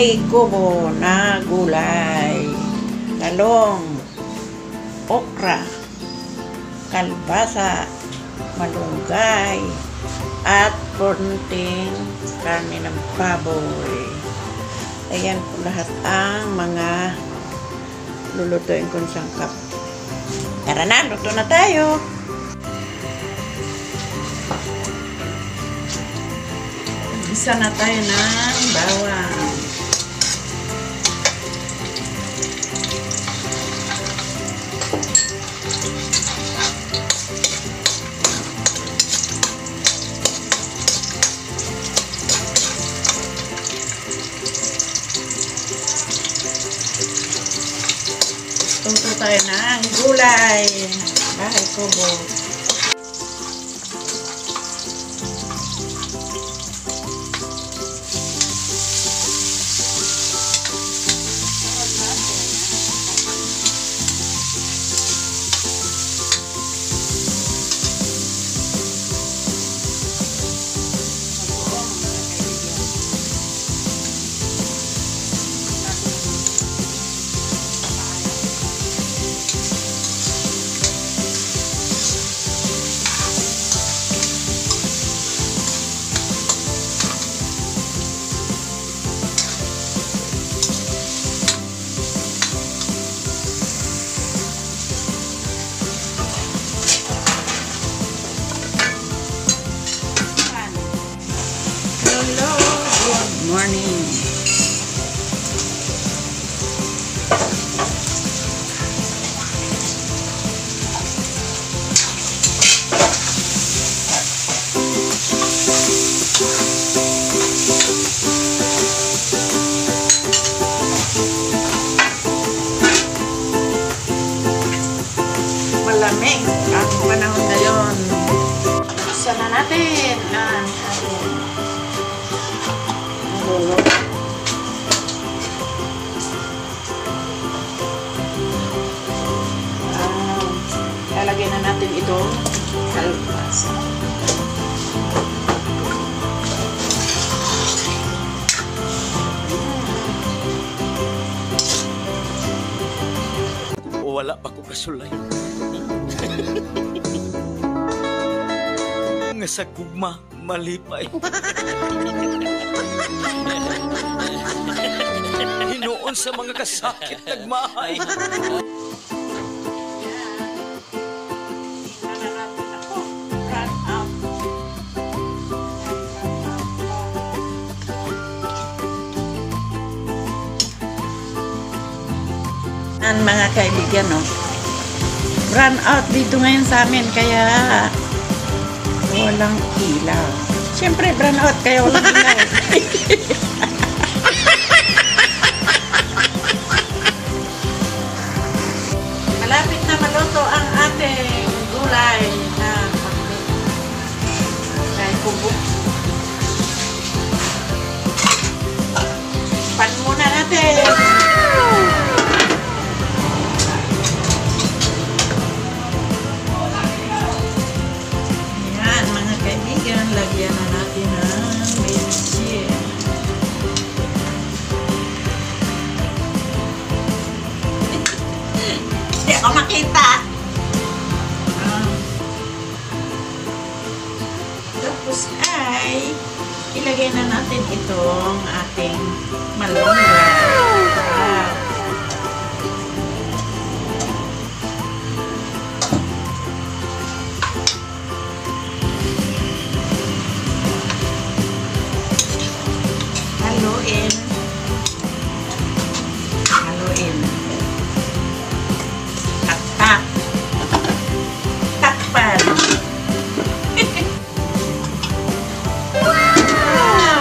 bahay kubo na gulay, talong, okra, kalbasa, malunggay, at konting karne ng baboy. Ayan po lahat ang mga lulutuin kong sangkap. Tara na, luto na tayo! Isa na tayo ng bawang. Luto tayo ng gulay. Bahay kubo. Morning. Malamig ang panahon ngayon. Buksan na natin ang ating ulo. Lalagyan na natin itong kalbasa. Wala pa ko kasulay. Nga sa gugma, malipay. Hinoon sa mga kasakit nagmahay. Mga kaibigan, no? Run out dito ngayon sa amin, kaya walang ilaw. Siyempre, run out, kaya walang ilaw. Malapit na maluto ang ating gulay na kay kubo. Pan muna natin. Lagyan na natin ang medicine. Hindi ako makita. Tapos ay ilagay na natin itong ating malunggay. Haluin. Takpan. Wow!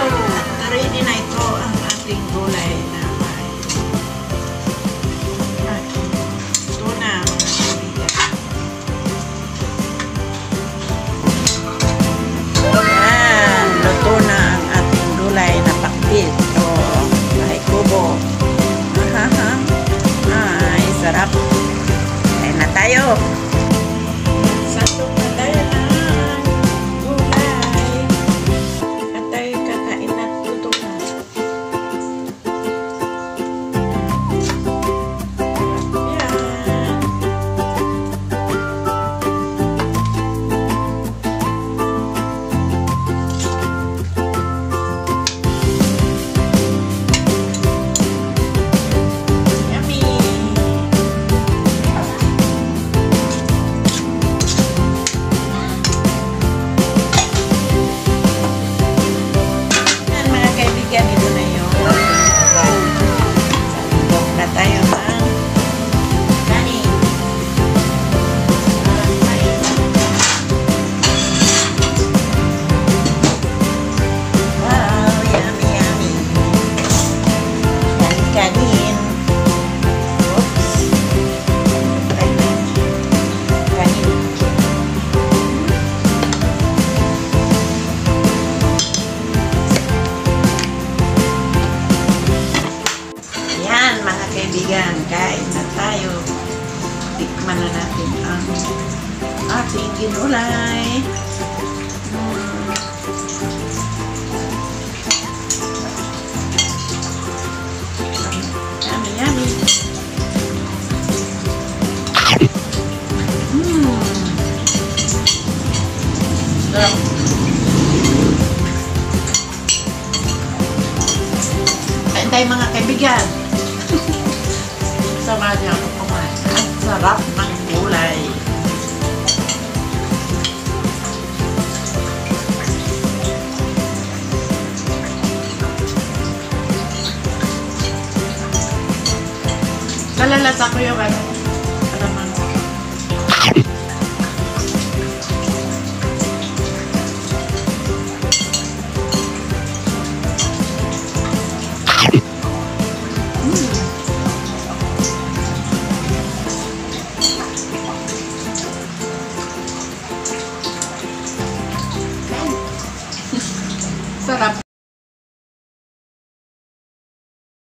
Ready na ito ang ating gulay na may Tikman na natin ang ating ginulay. Yummy, yummy. Sarap. Kain tayo mga kaibigan. Sama niya ako kumain. Ang sarap ng gulay. Nalalasa ko yung ano.